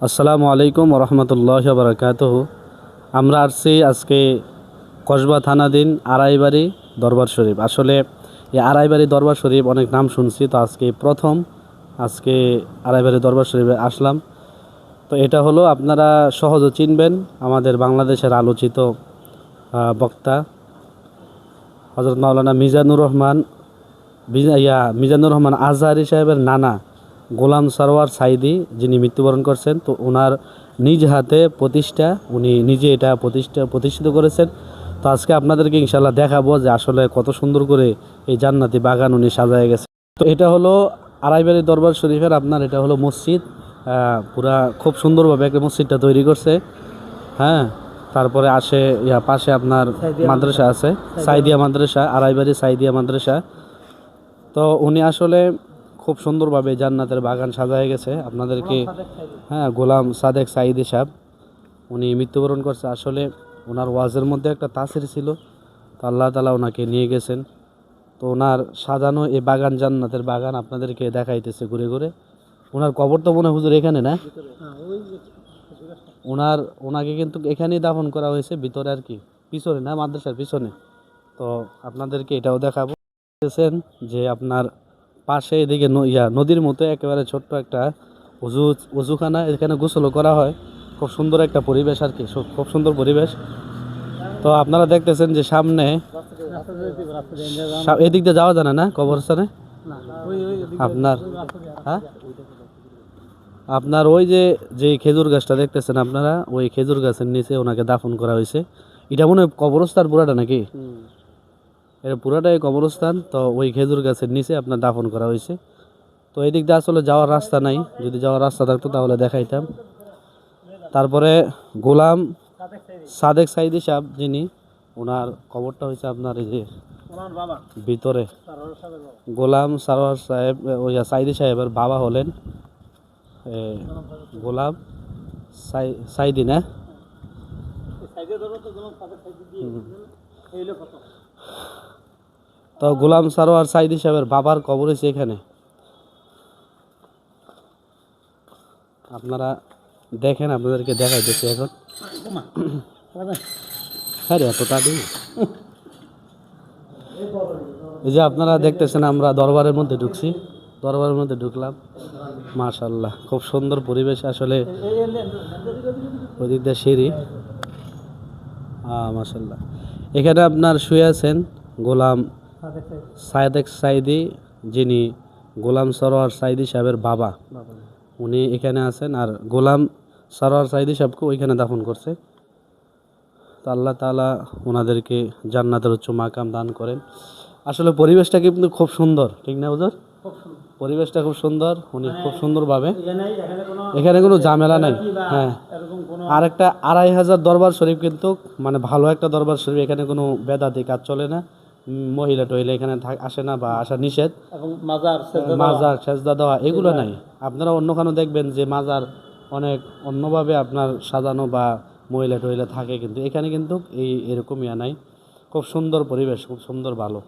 আসসালামু আলাইকুম রহমতুল্লাহ বারকাতুহু। আমরা আসছি আজকে কসবা থানাধীন আড়াইবাড়ি দরবার শরীফ। আসলে এই আড়াইবাড়ি দরবার শরীফ অনেক নাম শুনছি, তো আজকে আড়াইবাড়ি দরবার শরীফে আসলাম। তো এটা হলো, আপনারা সহজে চিনবেন, আমাদের বাংলাদেশের আলোচিত বক্তা হযরত মাওলানা মিজানুর রহমান আজহারী সাহেবের নানা গোলাম সরওয়ার সাইদি, যিনি মৃত্যুবরণ করছেন। তো ওনার নিজ হাতে উনি নিজে এটা প্রতিষ্ঠিত করেছেন। তো আজকে আপনাদেরকে ইনশাল্লাহ দেখাবো যে আসলে কত সুন্দর করে এই জান্নাতি বাগান উনি সাজায় গেছে। তো এটা হলো আড়াইবাড়ি দরবার শরীফের এটা হলো মসজিদ। পুরা খুব সুন্দরভাবে একটা মসজিদটা তৈরি করছে। হ্যাঁ, তারপরে পাশে আপনার মাদ্রাসা আছে, সাইদিয়া মাদ্রাসা, আড়াইবাড়ি সাইদিয়া মাদ্রাসা। তো উনি আসলে খুব সুন্দরভাবে জান্নাতের বাগান সাজায় গেছে আপনাদেরকে। হ্যাঁ, গোলাম সাদেক সাইদি সাহেব, উনি মৃত্যুবরণ করছে। আসলে ওনার ওয়াজের মধ্যে একটা তাসির ছিল, তো আল্লাহ তাআলা ওনাকে নিয়ে গেছেন। তো ওনার সাজানো এই বাগান, জান্নাতের বাগান আপনাদেরকে দেখাইতেছে ঘুরে ঘুরে। ওনার কবর তো মনে হয় হুজুর এখানে না? ওনাকে কিন্তু এখানেই দাফন করা হয়েছে, ভিতরে আর কি, পিছনে না, মাদ্রাসার পিছনে। তো আপনাদেরকে এটাও দেখাবো যে আপনার পাশে এদিকে নদীর মতো একেবারে ছোট্ট একটা উজুখানা, এখানে গোসল করা হয়। খুব সুন্দর একটা পরিবেশ আর কি, খুব সুন্দর পরিবেশ। তো আপনারা দেখতেছেন যে সামনে এদিক দিয়ে যাওয়া জানে না কবরস্থানে আপনার। হ্যাঁ, আপনার ওই যে খেজুর গাছটা দেখতেছেন আপনারা, ওই খেজুর গাছের নিচে ওনাকে দাফন করা হয়েছে। এটা মনে হয় কবরস্থান পুরাটা নাকি? এটা পুরাটাই কবরস্থান। তো ওই খেজুর গাছের নিচে আপনার দাফন করা হয়েছে। তো এই দিক দিয়ে আসলে যাওয়ার রাস্তা নাই, যদি যাওয়ার রাস্তা থাকতো তাহলে দেখাইতাম। তারপরে গোলাম সাদেক সাইদি সাহেব, যিনি, ওনার কবরটা হয়েছে আপনার এই যে ভিতরে। গোলাম সারোয়ার সাহেব, সাইদি সাহেবের বাবা হলেন গোলাম সাইদি না? তো গোলাম সারোয়ার সাইদি সাহেবের বাবার কবর হয়েছে এখানে। আপনারা দেখেন, আপনাদেরকে দেখাইতেছি এখন। হ্যাঁ রে, এতটা দিই। এই যে আপনারা দেখতেছেন, আমরা দরবারের মধ্যে ঢুকলাম। মাশাআল্লাহ, খুব সুন্দর পরিবেশ আসলে। ওদিক দিয়ে সিঁড়ি। মাশাআল্লাহ, এখানে আপনার শুয়ে আছেন গোলাম সাদেক সাইদি, যিনি গোলাম সরোয়ার সাইদি সাহেবের বাবা। উনি এখানে আছেন, আর গোলাম সরোয়ার সাইদি সাহেবকে ওইখানে দাফন করছে। তো আল্লাহ তাআলা ওনাদেরকে জান্নাতের উচ্চ মাকাম দান করেন। আসলে পরিবেশটা কিন্তু খুব সুন্দর, ঠিক না হুজুর? পরিবেশটা খুব সুন্দর, উনি খুব সুন্দরভাবে, এখানে কোনো ঝামেলা নাই। হ্যাঁ, আর একটা 2500 দরবার শরীফ, কিন্তু মানে ভালো একটা দরবার শরীফ। এখানে কোনো বেদাতি কাজ চলে না, মহিলা টহিলা এখানে আসে না, বা আসা নিষেধ। মাজার সেজদা দেওয়া এগুলো নাই। আপনারা অন্যখানে দেখবেন যে মাজার অনেক অন্যভাবে আপনার সাজানো, বা মহিলা টহিলা থাকে, কিন্তু এখানে কিন্তু এরকম নাই। খুব সুন্দর পরিবেশ, খুব সুন্দর, ভালো।